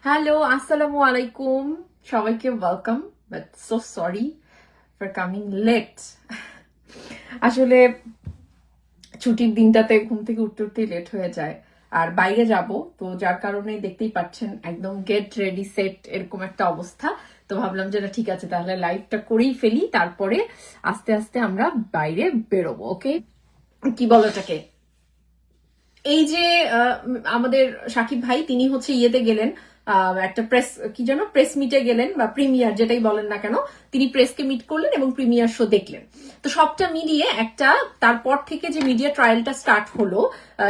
Hello, আসসালামু আলাইকুম। সবাইকে welcome, but so sorry for coming late. আসলে ছুটির দিনটাতে ঘুম থেকে উঠতে উঠতেই লেট হয়ে যায়, আর বাইরে যাব, তো যার কারণে দেখতেই পাচ্ছেন একদম গেট রেডি সেট এরকম একটা অবস্থা। তো ভাবলাম যে না, ঠিক আছে, তাহলে লাইভটা করেই ফেলি, তারপরে আস্তে আস্তে আমরা বাইরে বেরোবো। ওকে, কি বলো এটাকে? এই যে আমাদের সাকিব ভাই, তিনি হচ্ছে ইয়েতে গেলেন, একটা প্রেস, কি যেন, প্রেস মিটে গেলেন বা প্রিমিয়ার যেটাই বলেন না কেন, তিনি প্রেসকে মিট করলেন এবং প্রিমিয়ার শো দেখলেন। তো সবটা মিলিয়ে একটা, তারপর থেকে যে মিডিয়া ট্রায়ালটা স্টার্ট হলো,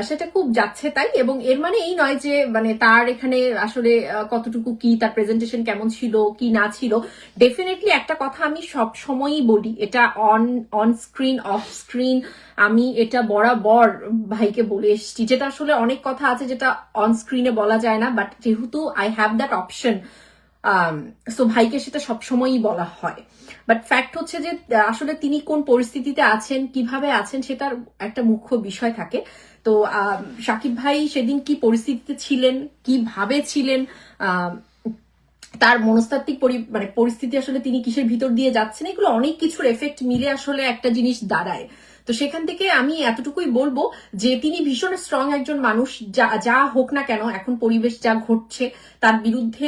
সেটা খুব যাচ্ছে তাই। এবং এর মানে এই নয় যে মানে তার এখানে আসলে কতটুকু কি, তার প্রেজেন্টেশন কেমন ছিল কি না ছিল। ডেফিনেটলি একটা কথা আমি সব সময়ই বলি, এটা অন স্ক্রিন অফ স্ক্রিন আমি এটা বরাবর ভাইকে বলে এসেছি, যেটা আসলে অনেক কথা আছে যেটা অন স্ক্রিনে বলা যায় না, বাট যেহেতু I have that option, so ভাইকে সেটা সবসময়ই বলা হয়। বাট ফ্যাক্ট হচ্ছে যে আসলে তিনি কোন পরিস্থিতিতে আছেন, কিভাবে আছেন, সেটার একটা মুখ্য বিষয় থাকে। তো সাকিব ভাই সেদিন কি পরিস্থিতিতে ছিলেন, কিভাবে ছিলেন, তার মনস্তাত্ত্বিক মানে পরিস্থিতি, আসলে তিনি কিসের ভিতর দিয়ে যাচ্ছেন, এগুলো অনেক কিছুর এফেক্ট মিলে আসলে একটা জিনিস দাঁড়ায়। তো সেখান থেকে আমি এতটুকুই বলবো যে তিনি ভীষণ স্ট্রং একজন মানুষ। যা হোক না কেন, এখন পরিবেশ যা ঘটছে, তার বিরুদ্ধে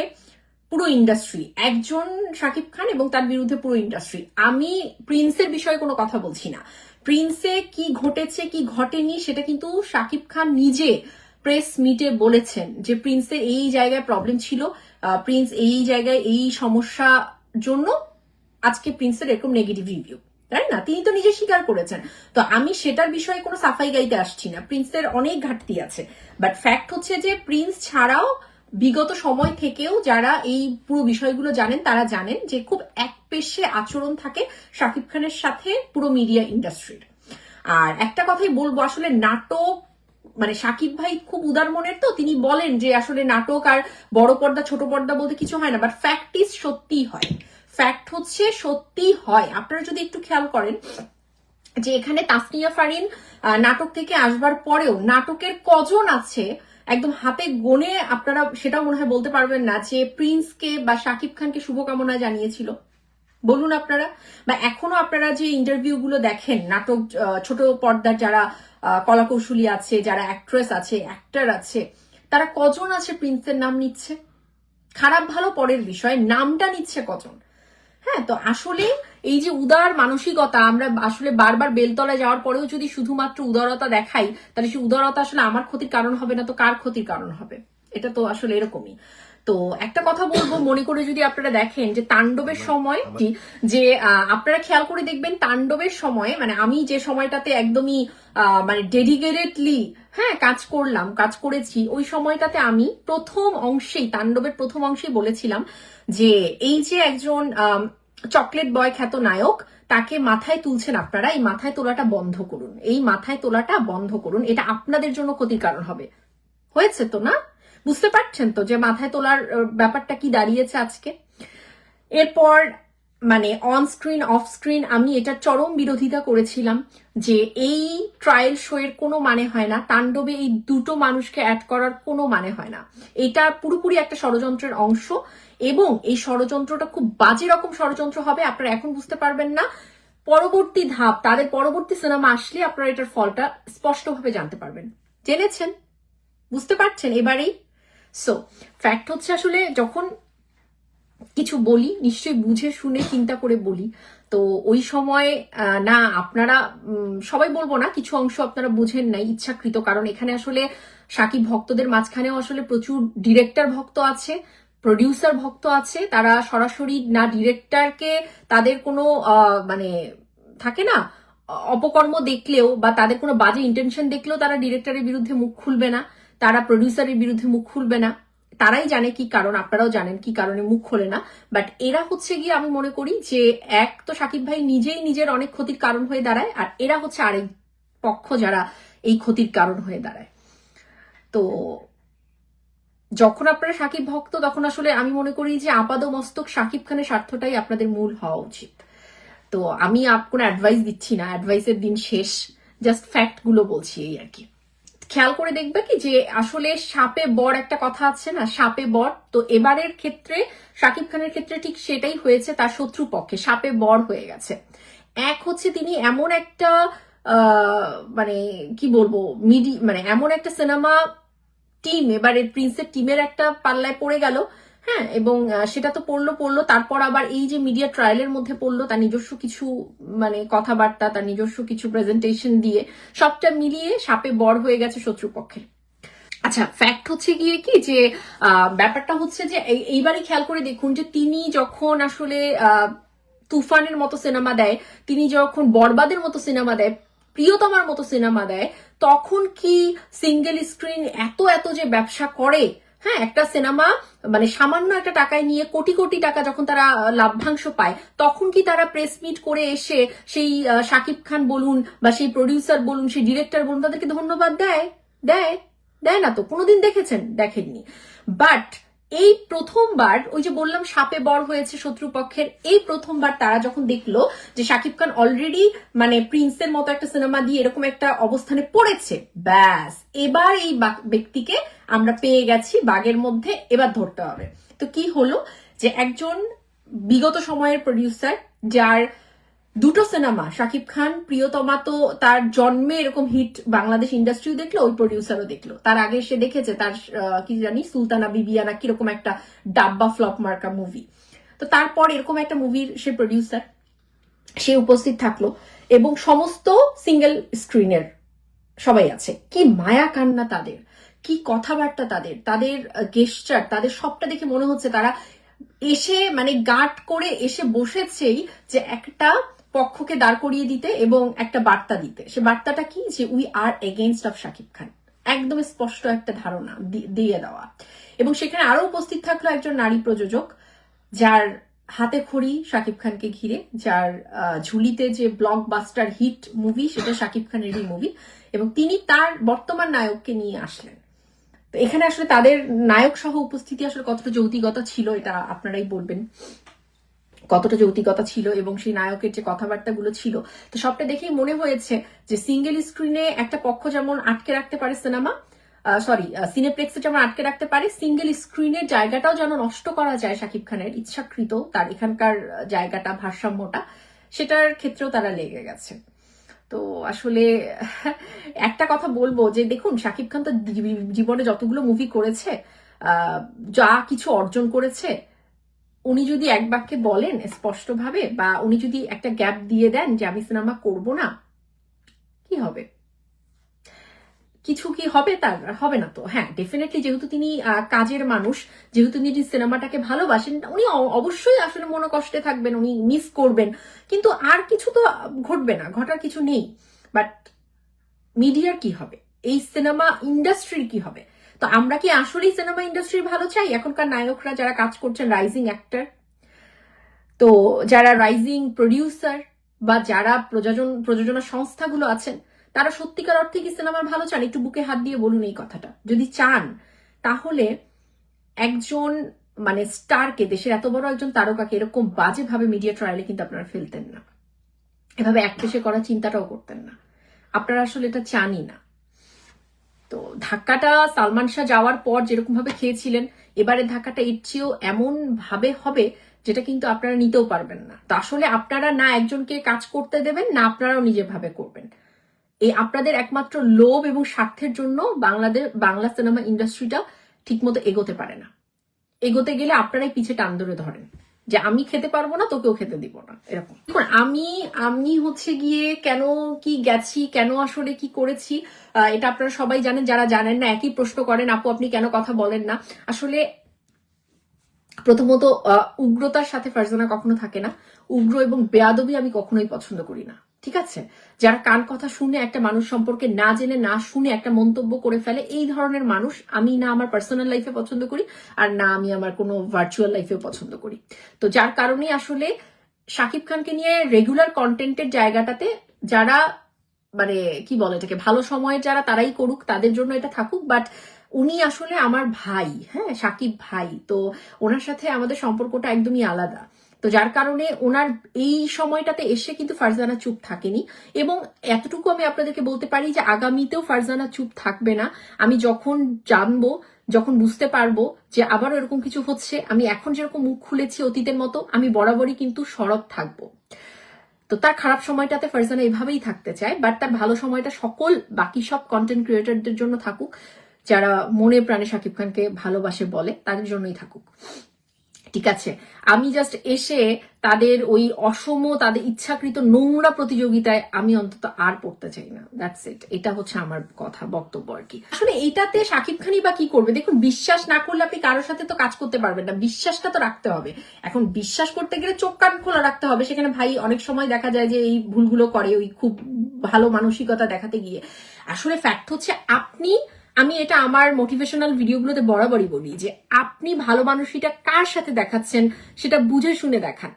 পুরো ইন্ডাস্ট্রি, একজন শাকিব খান এবং তার বিরুদ্ধে পুরো ইন্ডাস্ট্রি। আমি প্রিন্সের বিষয়ে কোনো কথা বলছি না। প্রিন্সে কি ঘটেছে কি ঘটেনি সেটা কিন্তু শাকিব খান নিজে প্রেস মিটে বলেছেন যে প্রিন্সের এই জায়গায় প্রবলেম ছিল, প্রিন্স এই জায়গায় এই সমস্যা জন্য আজকে প্রিন্সের এরকম নেগেটিভ রিভিউ, তাই না? তিনি তো নিজে স্বীকার করেছেন। তো আমি সেটার বিষয়ে কোনো সাফাই গাইতে আসছি না, প্রিন্সের অনেক ঘাটতি আছে। বাট ফ্যাক্ট হচ্ছে যে প্রিন্স ছাড়াও বিগত সময় থেকেও যারা এই পুরো বিষয়গুলো জানেন, তারা জানেন যে খুব একপেশে আচরণ থাকে শাকিব খানের সাথে পুরো মিডিয়া ইন্ডাস্ট্রির। আর একটা কথাই বলবো, আসলে নাটক মানে সাকিব ভাই খুব উদার মনের, তো তিনি বলেন যে আসলে নাটক আর বড় পর্দা ছোট পর্দা বলতে কিছু হয় না, বাট ফ্যাক্ট ইজ সত্যি হয়। ফ্যাক্ট হচ্ছে সত্যি হয়। আপনারা যদি একটু খেয়াল করেন যে এখানে তাসনিয়া ফারিন নাটক থেকে আসবার পরেও নাটকের কজন আছে একদম হাতে গোনে, আপনারা সেটাও মনে হয় বলতে পারবেন না যে প্রিন্সকে বা শাকিব খানকে শুভকামনা জানিয়েছিল। বলুন আপনারা। বা এখনো আপনারা যে ইন্টারভিউ গুলো দেখেন, নাটক ছোট পর্দার যারা কলাকৌশলী আছে, যারা অ্যাক্ট্রেস আছে, অ্যাক্টর আছে, তারা কজন আছে প্রিন্সের নাম নিচ্ছে? খারাপ ভালো পরের বিষয়, নামটা নিচ্ছে কজন? হ্যাঁ, তো আসলে এই যে উদার মানসিকতা, আমরা আসলে বারবার বেলতলায় যাওয়ার পরেও যদি শুধুমাত্র উদারতা দেখাই, তাহলে সেই উদারতা আসলে আমার ক্ষতির কারণ হবে না তো কার ক্ষতির কারণ হবে? এটা তো আসলে এরকমই। তো একটা কথা বলবো, মনে করে যদি আপনারা দেখেন যে তাণ্ডবের সময় যে আপনারা খেয়াল করে দেখবেন, তাণ্ডবের সময় মানে আমি যে সময়টাতে একদমই মানে ডেডিকেটেডলি হ্যাঁ কাজ করেছি, ওই সময়টাতে আমি প্রথম অংশেই, তাণ্ডবের প্রথম অংশেই বলেছিলাম যে এই যে একজন চকলেট বয় খ্যাত নায়ক, তাকে মাথায় তুলছেন আপনারা, এই মাথায় তোলাটা বন্ধ করুন, এই মাথায় তোলাটা বন্ধ করুন, এটা আপনাদের জন্য ক্ষতির কারণ হবে। হয়েছে তো না? বুঝতে পারছেন তো যে মাথায় তোলার ব্যাপারটা কি দাঁড়িয়েছে আজকে? এরপর মানে অন স্ক্রিন অফ স্ক্রিন আমি এটা চরম বিরোধিতা করেছিলাম যে এই ট্রায়াল শো এর কোনো মানে হয় না, তাণ্ডবে এই দুটো মানুষকে অ্যাড করার কোনো মানে হয় না। এটা পুরোপুরি একটা ষড়যন্ত্রের অংশ, এবং এই ষড়যন্ত্রটা খুব বাজে রকম ষড়যন্ত্র হবে। আপনারা এখন বুঝতে পারবেন না, পরবর্তী ধাপ, তাদের পরবর্তী সিনেমা আসলে আপনারা এটার ফলটা স্পষ্টভাবে জানতে পারবেন। জেনেছেন? বুঝতে পারছেন এবারেই? সো ফ্যাক্ট হচ্ছে আসলে যখন কিছু বলি নিশ্চয়ই বুঝে শুনে চিন্তা করে বলি। তো ওই সময় না আপনারা সবাই বলবো না, কিছু অংশ আপনারা বুঝেন নাই ইচ্ছাকৃত, কারণ এখানে আসলে সাকিব ভক্তদের মাঝখানেও আসলে প্রচুর ডিরেক্টর ভক্ত আছে, প্রডিউসার ভক্ত আছে। তারা সরাসরি না ডিরেক্টরকে তাদের কোনো মানে থাকে না অপকর্ম দেখলেও বা তাদের কোনো বাজে ইন্টেনশন দেখলেও তারা ডিরেক্টরের বিরুদ্ধে মুখ খুলবে না, তারা প্রডিউসারের বিরুদ্ধে মুখ খুলবে না। তারাই জানে কি কারণ, আপনারাও জানেন কি কারণে মুখ খোলে না। বাট এরা হচ্ছে গিয়ে, আমি মনে করি যে এক তো সাকিব ভাই নিজেই নিজের অনেক ক্ষতির কারণ হয়ে দাঁড়ায়, আর এরা হচ্ছে আরেক পক্ষ যারা এই ক্ষতির কারণ হয়ে দাঁড়ায়। তো যখন আপনারা সাকিব ভক্ত, তখন আসলে আমি মনে করি যে আপাদমস্তক সাকিব খানের স্বার্থটাই আপনাদের মূল হওয়া উচিত। তো আমি কোনো অ্যাডভাইস দিচ্ছি না, অ্যাডভাইসের দিন শেষ, জাস্ট ফ্যাক্ট গুলো বলছি এই আর কি। খেয়াল করে দেখবে কি যে আসলে সাপে বর একটা কথা আছে না, সাপে বর। তো এবারের ক্ষেত্রে শাকিব খানের ক্ষেত্রে ঠিক সেটাই হয়েছে, তার শত্রুপক্ষে সাপে বর হয়ে গেছে। এক হচ্ছে তিনি এমন একটা মানে কি বলবো মানে এমন একটা সিনেমা টিম, এবারে প্রিন্সের টিমের একটা পাল্লায় পড়ে গেল। হ্যাঁ, এবং সেটা তো পড়লো, তারপর আবার এই যে মিডিয়া ট্রায়ালের মধ্যে পড়লো, তার নিজস্ব কিছু মানে কথাবার্তা, তার নিজস্ব কিছু প্রেজেন্টেশন দিয়ে সবটা মিলিয়ে সাপে বর হয়ে গেছে শত্রুপক্ষের। আচ্ছা, ফ্যাক্ট হচ্ছে গিয়ে কি যে ব্যাপারটা হচ্ছে যে এইবারই খেয়াল করে দেখুন যে তিনি যখন আসলে তুফানের মতো সিনেমা দেয়, তিনি যখন বরবাদের মতো সিনেমা দেয়, প্রিয়তমার মতো সিনেমা দেয়, তখন কি সিঙ্গেল স্ক্রিন এত এত যে ব্যবসা করে। হ্যাঁ, একটা সিনেমা মানে সামান্য একটা টাকায় নিয়ে কোটি কোটি টাকা যখন তারা লাভ্যাংশ পায়, তখন কি তারা প্রেস মিট করে এসে সেই শাকিব খান বলুন বা সেই প্রডিউসার বলুন, সেই ডিরেক্টর বলুন, তাদেরকে ধন্যবাদ দেয়? দেয়? দেয় না তো। কোনোদিন দেখেছেন? দেখেননি। বাট এই প্রথমবার, ওই যে বললাম সাপে বর হয়েছে শত্রুপক্ষের, এই প্রথমবার তারা যখন দেখলো যে শাকিব খান অলরেডি মানে প্রিন্সের মতো একটা সিনেমা দিয়ে এরকম একটা অবস্থানে পড়েছে, ব্যাস এবার এই ব্যক্তিকে আমরা পেয়ে গেছি বাগের মধ্যে, এবার ধরতে হবে। তো কি হলো যে একজন বিগত সময়ের প্রডিউসার, যার দুটো সিনেমা শাকিব খান প্রিয়তমা তো তার জন্মে এরকম হিট বাংলাদেশ ইন্ডাস্ট্রিও দেখলো, ওই প্রডিউসারও দেখলো। তার আগে সে দেখেছে তার কি জানি সুলতানা বিবিয়ানা কিরকম একটা ডাব্বা ফ্লপ মার্কা মুভি। তো তারপর এরকম একটা মুভির সে প্রডিউসার, সে উপস্থিত থাকলো এবং সমস্ত সিঙ্গেল স্ক্রিনের সবাই আছে। কি মায়া কান্না তাদের, কি কথাবার্তা তাদের, তাদের গেস্টার, তাদের সবটা দেখে মনে হচ্ছে তারা এসে মানে গার্ড করে এসে বসেছেই যে একটা পক্ষকে দাঁড় করিয়ে দিতে এবং একটা বার্তা দিতে। সে বার্তাটা কি যে we are against of Shakib Khan, একদম স্পষ্ট একটা ধারণা দিয়ে দেওয়া। এবং সেখানে আরো উপস্থিত থাকলো একজন নারী প্রযোজক, যার হাতে খড়ি শাকিব খানকে ঘিরে, যার ঝুলিতে যে ব্লকবাস্টার হিট মুভি সেটা শাকিব খানেরই মুভি, এবং তিনি তার বর্তমান নায়ককে নিয়ে আসলেন। তো এখানে আসলে তাদের নায়ক সহ উপস্থিতি আসলে কতটা যৌক্তিকতা ছিল এটা আপনারাই বলবেন, কতটা যৌক্তিকতা ছিল এবং সেই নায়কের যে কথাবার্তাগুলো ছিল। তো সবটা দেখেই মনে হয়েছে যে সিঙ্গেল স্ক্রিনে একটা পক্ষ যেমন আটকে রাখতে পারে সিনেমা, সিনেপ্লেক্সে যেমন আটকে রাখতে পারে, সিঙ্গেল স্ক্রিনের জায়গাটাও যেন নষ্ট করা যায় শাকিব খানের ইচ্ছাকৃত, তার এখানকার জায়গাটা, ভারসাম্যটা, সেটার ক্ষেত্রেও তারা লেগে গেছে। তো আসলে একটা কথা বলবো যে দেখুন, শাকিব খান তো জীবনে যতগুলো মুভি করেছে, যা কিছু অর্জন করেছে, উনি যদি এক বাক্যে বলেন স্পষ্টভাবে, বা উনি যদি একটা গ্যাপ দিয়ে দেন যে আমি সিনেমা করব না, কি হবে? কিছু কি হবে? তার হবে না তো। হ্যাঁ, ডেফিনেটলি যেহেতু তিনি কাজের মানুষ, যেহেতু তিনি সিনেমাটাকে ভালোবাসেন, উনি অবশ্যই আসলে মনোকষ্টে থাকবেন, উনি মিস করবেন, কিন্তু আর কিছু তো ঘটবে না, ঘটার কিছু নেই। বাট মিডিয়ার কি হবে? এই সিনেমা ইন্ডাস্ট্রির কি হবে? তো আমরা কি আসলেই সিনেমা ইন্ডাস্ট্রির ভালো চাই? এখনকার নায়করা যারা কাজ করছেন, রাইজিং অ্যাক্টর, তো যারা রাইজিং প্রডিউসার বা যারা প্রযোজনা সংস্থাগুলো আছেন, তারা সত্যিকার অর্থে কি সিনেমার ভালো চান? একটু বুকে হাত দিয়ে বলুন এই কথাটা। যদি চান তাহলে একজন মানে স্টারকে, দেশের এত বড় একজন তারকাকে এরকম বাজেভাবে মিডিয়া ট্রায়ালে কিন্তু আপনারা ফেলতেন না, এভাবে একপেশে করার চিন্তাটাও করতেন না। আপনারা আসলে এটা চানই না। তো ধাক্কাটা সালমান শাহ যাওয়ার পর যেরকম ভাবে খেয়েছিলেন, এবারে ধাক্কাটা এর চেয়েও এমন ভাবে হবে যেটা কিন্তু আপনারা নিতেও পারবেন না। তো আসলে আপনারা না একজনকে কাজ করতে দেবেন, না আপনারাও নিজে ভাবে করবেন। এই আপনাদের একমাত্র লোভ এবং স্বার্থের জন্য বাংলা সিনেমা ইন্ডাস্ট্রিটা ঠিকমতো এগোতে পারে না। এগোতে গেলে আপনারাই পিছে টান ধরে ধরেন যে আমি খেতে পারবো না, তোকেও খেতে দিব না, এরকম। আমি হচ্ছে গিয়ে কেন কি গেছি, কেন আসলে কি করেছি, এটা আপনারা সবাই জানেন। যারা জানেন না একই প্রশ্ন করেন, আপু আপনি কেন কথা বলেন না। আসলে প্রথমত উগ্রতার সাথে ফারজানা কখনো থাকে না। উগ্র এবং বেয়াদবি আমি কখনোই পছন্দ করি না, ঠিক আছে? যারা কান কথা শুনে একটা মানুষ সম্পর্কে না জেনে না শুনে একটা মন্তব্য করে ফেলে, এই ধরনের মানুষ আমি না আমার পার্সোনাল লাইফে পছন্দ করি, আর না আমি আমার কোনো ভার্চুয়াল লাইফেও পছন্দ করি। তো যার কারণে আসলে শাকিব খানকে নিয়ে রেগুলার কন্টেন্টের জায়গাটাতে যারা মানে কি বলে এটাকে, ভালো সময়ের যারা, তারাই করুক, তাদের জন্য এটা থাকুক। বাট উনি আসলে আমার ভাই, হ্যাঁ, শাকিব ভাই, তো ওনার সাথে আমাদের সম্পর্কটা একদমই আলাদা। তো যার কারণে ওনার এই সময়টাতে এসে কিন্তু ফারজানা চুপ থাকেনি, এবং এতটুকু আমি আপনাদেরকে বলতে পারি যে আগামীতেও ফারজানা চুপ থাকবে না। আমি যখন জানবো, যখন বুঝতে পারবো যে আবারও এরকম কিছু হচ্ছে, আমি এখন যেরকম মুখ খুলেছি অতীতের মতো, আমি বরাবরই কিন্তু সরব থাকবো। তো তার খারাপ সময়টাতে ফারজানা এভাবেই থাকতে চায়, বাট তার ভালো সময়টা সকল বাকি সব কন্টেন্ট ক্রিয়েটরদের জন্য থাকুক, যারা মনে প্রাণে শাকিব খানকে ভালোবাসে বলে তাদের জন্যই থাকুক, ঠিক আছে? আমি জাস্ট এসে তাদের ওই অসম, তাদের ইচ্ছাকৃত নোংরা প্রতিযোগিতায় আমি অন্তত আর পড়তে চাই না। That's it. এটা হচ্ছে আমার কথা, বক্তব্য আর কি। আসলে এটাতে শাকিব খানই বা কি করবে? দেখুন, বিশ্বাস না করলে আপনি কারোর সাথে তো কাজ করতে পারবেন না, বিশ্বাসটা তো রাখতে হবে। এখন বিশ্বাস করতে গেলে চোখ কান খোলা রাখতে হবে। সেখানে ভাই অনেক সময় দেখা যায় যে এই ভুলগুলো করে, ওই খুব ভালো মানসিকতা দেখাতে গিয়ে। আসলে ফ্যাক্ট হচ্ছে আমি এটা আমার মোটিভেশনাল ভিডিওগুলোতে বরাবরই বলি যে আপনি ভালো মানুষটা কার সাথে দেখাচ্ছেন সেটা বুঝে শুনে দেখান।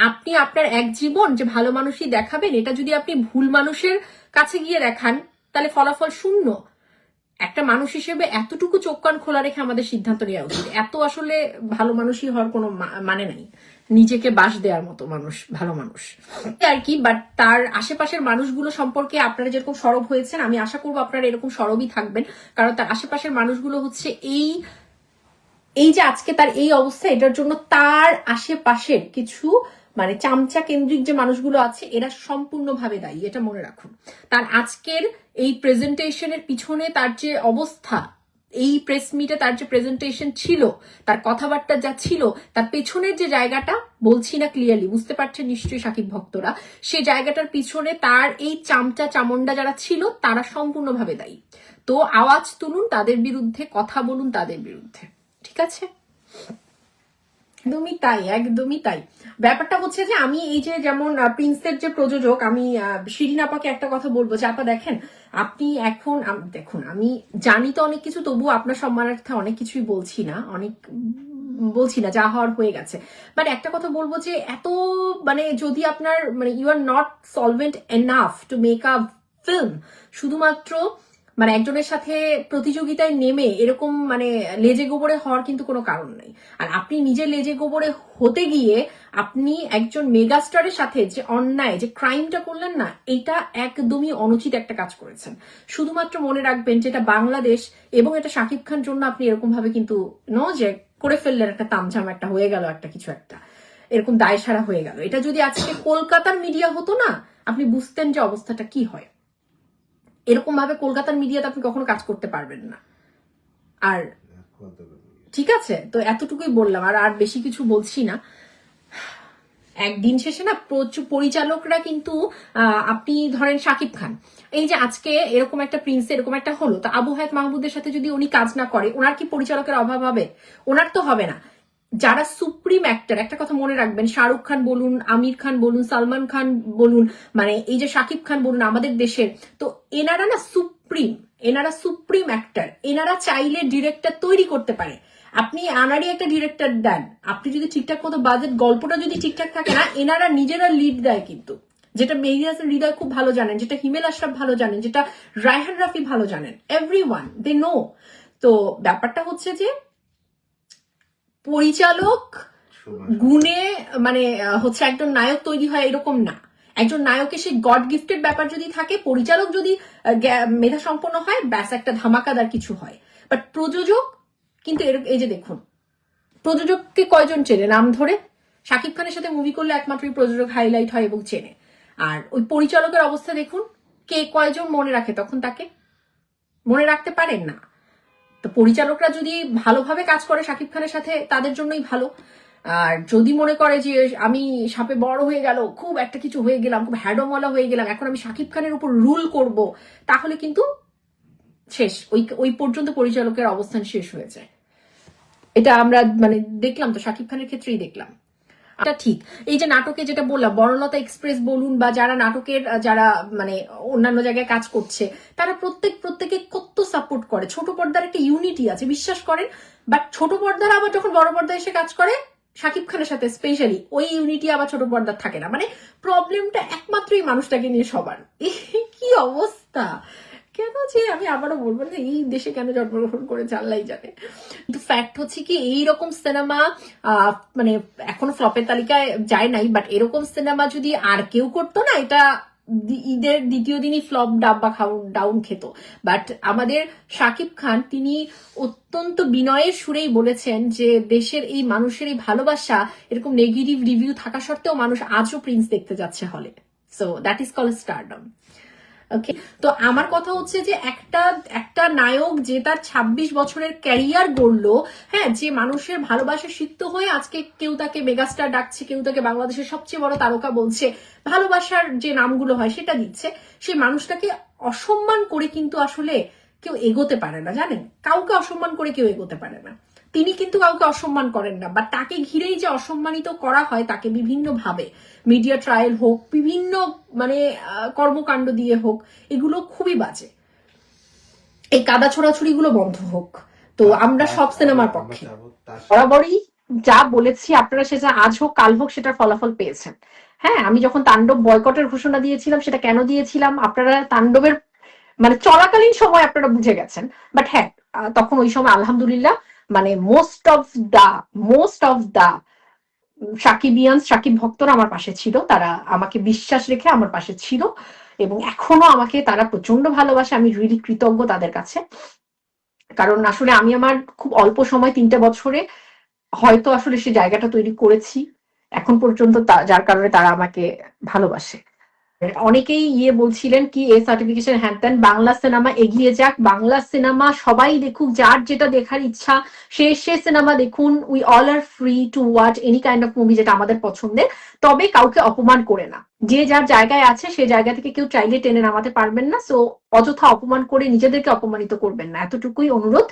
আপনি আপনার এক জীবন যে ভালো মানুষই দেখাবেন, এটা যদি আপনি ভুল মানুষের কাছে গিয়ে দেখান তাহলে ফলাফল শূন্য। একটা মানুষ হিসেবে এতটুকু চোখ কান খোলা রেখে আমাদের সিদ্ধান্ত নেওয়া উচিত। এত আসলে ভালো মানুষই হওয়ার কোনো মানে নাই, নিজেকে বাস দেওয়ার মতো মানুষ ভালো মানুষ আর কি। বাট তার আশেপাশের মানুষগুলো সম্পর্কে আপনারা যেরকম সরব হয়েছেন, আমি আশা করবো আপনারা এরকম সরবই থাকবেন, কারণ তার আশেপাশের মানুষগুলো হচ্ছে এই যে আজকে তার এই অবস্থা, এটার জন্য তার আশেপাশের কিছু মানে চামচা কেন্দ্রিক যে মানুষগুলো আছে এরা সম্পূর্ণভাবে দায়ী, এটা মনে রাখুন। তার আজকের এই প্রেজেন্টেশনের পিছনে তার যে অবস্থা, এই প্রেস মিটে তার যে প্রেজেন্টেশন ছিল, তার কথাবার্তা যা ছিল, তার পেছনের যে জায়গাটা, বলছি না ক্লিয়ারলি, বুঝতে পারছেন নিশ্চয়ই সাকিব ভক্তরা, সেই জায়গাটার পিছনে তার এই চামচা চামুন্ডা যারা ছিল তারা সম্পূর্ণভাবে দায়ী। তো আওয়াজ তুলুন তাদের বিরুদ্ধে, কথা বলুন তাদের বিরুদ্ধে, ঠিক আছে? একদমই তাই, একদমই তাই। ব্যাপারটা হচ্ছে যে আমি এই যে যেমন প্রিন্সের যে প্রযোজক, আমি শিরিন আপাকে একটা কথা বলবো যে আপা দেখেন, আপনি এখন দেখুন, আমি জানি তো অনেক কিছু, তবুও আপনার সম্মানার্থে অনেক কিছুই বলছি না, যা হওয়ার হয়ে গেছে। বাট একটা কথা বলবো যে এত মানে যদি আপনার মানে you are not solvent enough to make a film, শুধুমাত্র মানে একজনের সাথে প্রতিযোগিতায় নেমে এরকম মানে লেজে গোবরে হওয়ার কিন্তু কোনো কারণ নেই। আর আপনি নিজে লেজে গোবরে হতে গিয়ে আপনি একজন মেগাস্টারের সাথে যে অন্যায়, যে ক্রাইমটা করলেন না, এটা একদমই অনুচিত একটা কাজ করেছেন। শুধুমাত্র মনে রাখবেন যেটা বাংলাদেশ এবং এটা শাকিব খান জন্য আপনি এরকম ভাবে কিন্তু যে করে ফেললেন, একটা তামঝাম একটা হয়ে গেল, একটা কিছু একটা এরকম দায় সারা হয়ে গেল। এটা যদি আজকে কলকাতার মিডিয়া হতো না, আপনি বুঝতেন যে অবস্থাটা কি হয়। এরকম ভাবে কলকাতার মিডিয়াতে আপনি কখনো কাজ করতে পারবেন না। আর ঠিক আছে, তো এতটুকুই বললাম, আর বেশি কিছু বলছি না। একদিন শেষে না প্রচুর পরিচালকরা কিন্তু আপনি ধরেন শাকিব খান, এই যে আজকে এরকম একটা প্রিন্স এরকম একটা হলো, তো আবু হায়াত মাহমুদের সাথে যদি উনি কাজ না করে, ওনার কি পরিচালকের অভাব হবে? ওনার তো হবে না। যারা সুপ্রিম অ্যাক্টর, একটা কথা মনে রাখবেন, শাহরুখ খান বলুন, আমির খান বলুন, সালমান খান বলুন, মানে এই যে শাকিব খান বলুন আমাদের দেশের, তো এনারা না এনারা সুপ্রিম অ্যাক্টর। এনারা চাইলে ডিরেক্টর তৈরি করতে পারে। আপনি আনারই একটা ডিরেক্টর দেন, আপনি যদি ঠিকঠাক মতো বাজেট, গল্পটা যদি ঠিকঠাক থাকে না, এনারা নিজেরা লিড দেয় কিন্তু, যেটা মেহেদী হাসান হৃদয় খুব ভালো জানেন, যেটা হিমেল আশরাফ ভালো জানেন, যেটা রায়হান রাফি ভালো জানেন, এভরিওয়ান দে নো। তো ব্যাপারটা হচ্ছে যে পরিচালক গুণে মানে হচ্ছে একজন নায়ক তৈরি হয় এরকম না। একজন নায়কের সেই গড গিফটেড ব্যাপার যদি থাকে, পরিচালক যদি মেধা সম্পন্ন হয়, ব্যাস একটা ধামাকাদার কিছু হয়। বাট প্রযোজক কিন্তু এই যে দেখুন, প্রযোজককে কয়জন চেনে নাম ধরে? শাকিব খানের সাথে মুভি করলে একমাত্র প্রযোজক হাইলাইট হয় এবং চেনে। আর ওই পরিচালকের অবস্থা দেখুন, কে কয়জন মনে রাখে তখন? তাকে মনে রাখতে পারেন না। তো পরিচালকরা যদি ভালোভাবে কাজ করে শাকিব খানের সাথে, তাদের জন্যই ভালো। আর যদি মনে করে যে আমি সাপে বড় হয়ে গেল, খুব একটা কিছু হয়ে গেলাম, খুব হ্যাডমওয়ালা হয়ে গেলাম, এখন আমি শাকিব খানের উপর রুল করব, তাহলে কিন্তু শেষ, ওই পর্যন্ত পরিচালকের অবস্থান শেষ হয়ে যায়। এটা আমরা মানে দেখলাম তো, শাকিব খানের ক্ষেত্রেই দেখলাম। এটা ঠিক। এই যে নাটকে যেটা বললাম, বনলতা এক্সপ্রেস বলুন বা যারা নাটকের যারা মানে অন্যান্য জায়গায় কাজ করছে, তারা প্রত্যেকে কত সাপোর্ট করে। ছোট পর্দার একটা ইউনিটি আছে, বিশ্বাস করেন। বাট ছোট পর্দার আবার যখন বড় পর্দায় এসে কাজ করে শাকিব খানের সাথে স্পেশালি, ওই ইউনিটি আবার ছোট পর্দার থাকে না। মানে প্রবলেমটা একমাত্র এই মানুষটাকে নিয়ে সবার। কি অবস্থা! কেন যে আমি আবারও বলবো না, এই দেশে কেন জন্মগ্রহণ করেছে আল্লাহ জানে। কিন্তু ফ্যাক্ট হচ্ছে কি, এইরকম সিনেমা মানে এখনো ফ্লপের তালিকায় যায় নাই, বাট এরকম সিনেমা যদি আর কেউ করতো না, এটা ঈদের দ্বিতীয় দিনই ফ্লপ ডাব্বা ডাউন খেত। বাট আমাদের শাকিব খান তিনি অত্যন্ত বিনয়ের সুরেই বলেছেন যে দেশের এই মানুষের এই ভালোবাসা, এরকম নেগেটিভ রিভিউ থাকা সত্ত্বেও মানুষ আজও প্রিন্স দেখতে যাচ্ছে হলে। So that is called stardom. Okay, তো আমার কথা হচ্ছে যে একটা নায়ক যে তার 26 বছরের ক্যারিয়ার গড়লো, হ্যাঁ, যে মানুষের ভালোবাসা সিক্ত হয়ে আজকে কেউ তাকে মেগাস্টার ডাকছে, কেউ তাকে বাংলাদেশের সবচেয়ে বড় তারকা বলছে, ভালোবাসার যে নামগুলো হয় সেটা দিচ্ছে, সেই মানুষটাকে অসম্মান করে কিন্তু আসলে কেউ এগোতে পারে না, জানেন? কাউকে অসম্মান করে কেউ এগোতে পারে না। তিনি কিন্তু কাউকে অসম্মান করেন না, বা তাকে ঘিরেই যে অসম্মানিত করা হয় তাকে বিভিন্ন ভাবে, মিডিয়া ট্রায়াল হোক, বিভিন্ন মানে কর্মকাণ্ড দিয়ে হোক, এগুলো খুবই বাজে। এই কাদা ছোড়াছুড়ি গুলো বন্ধ হোক। তো আমরা সব সিনেমার পক্ষে, বরাবরই যা বলেছি আপনারা, সেটা আজ হোক কাল হোক সেটার ফলাফল পেয়েছেন। হ্যাঁ, আমি যখন তাণ্ডব বয়কটের ঘোষণা দিয়েছিলাম, সেটা কেন দিয়েছিলাম আপনারা তাণ্ডবের মানে চলাকালীন সময় আপনারা বুঝে গেছেন। বাট হ্যাঁ, তখন ওই সময় আলহামদুলিল্লাহ মানে মোস্ট অফ দা সাকিবিয়ান, সাকিব ভক্তরা আমার পাশে ছিল, তারা আমাকে বিশ্বাস রেখে আমার পাশে ছিল, এবং এখনো আমাকে তারা প্রচন্ড ভালোবাসে। আমি রিয়েলি কৃতজ্ঞ তাদের কাছে, কারণ আসলে আমি আমার খুব অল্প সময় 3টে বছরে হয়তো আসলে সে জায়গাটা তৈরি করেছি এখন পর্যন্ত, যার কারণে তারা আমাকে ভালোবাসে। অনেকেই বলছিলেন কি এ সার্টিফিকেশন হ্যান ত্যান, বাংলা সিনেমা এগিয়ে যাক, বাংলা সিনেমা সবাই দেখুক, যার যেটা দেখার ইচ্ছা সে সিনেমা দেখুন, we all are free to watch any kind of movie যেটা আমাদের পছন্দের, তবে কাউকে অপমান করে না। যে যার জায়গায় আছে সে জায়গা থেকে কেউ চাইলে টেনে নামাতে পারবেন না, সো অযথা অপমান করে নিজেদেরকে অপমানিত করবেন না, এতটুকুই অনুরোধ।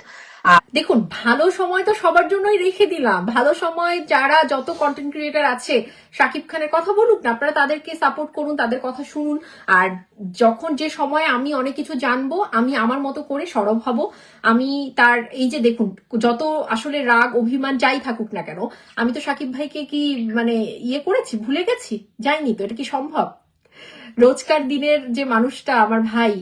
দেখুন, ভালো সময় তো সবার জন্যই রেখে দিলাম, ভালো সময় যারা যত কন্টেন্ট ক্রিয়েটার আছে শাকিব খানের কথা বলুক না, আপনারা তাদেরকে সাপোর্ট করুন, তাদের কথা শুনুন। আর যখন যে সময় আমি অনেক কিছু জানবো, আমি আমার মতো করে সরব হব। আমি তার এই যে দেখুন, যত আসলে রাগ অভিমান যাই থাকুক না কেন, আমি তো শাকিব ভাইকে কি মানে করেছি, ভুলে গেছি? যাইনি তো, এটা কি সম্ভব? রোজকার দিনের যে মানুষটা আমার ভাই,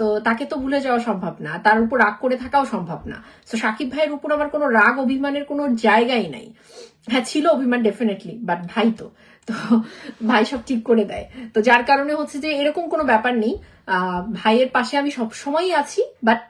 তো তাকে তো ভুলে যাওয়া সম্ভব না, তার উপর রাগ করে থাকাও সম্ভব না। তো সাকিব ভাইয়ের উপর আমার কোনো রাগ অভিমানের কোনো জায়গাই নাই। হ্যাঁ, ছিল অভিমান ডেফিনেটলি, বাট ভাই তো তো ভাই সব ঠিক করে দেয়। তো যার কারণে হচ্ছে যে এরকম কোনো ব্যাপার নেই, ভাইয়ের পাশে আমি সব সময়ই আছি। বাট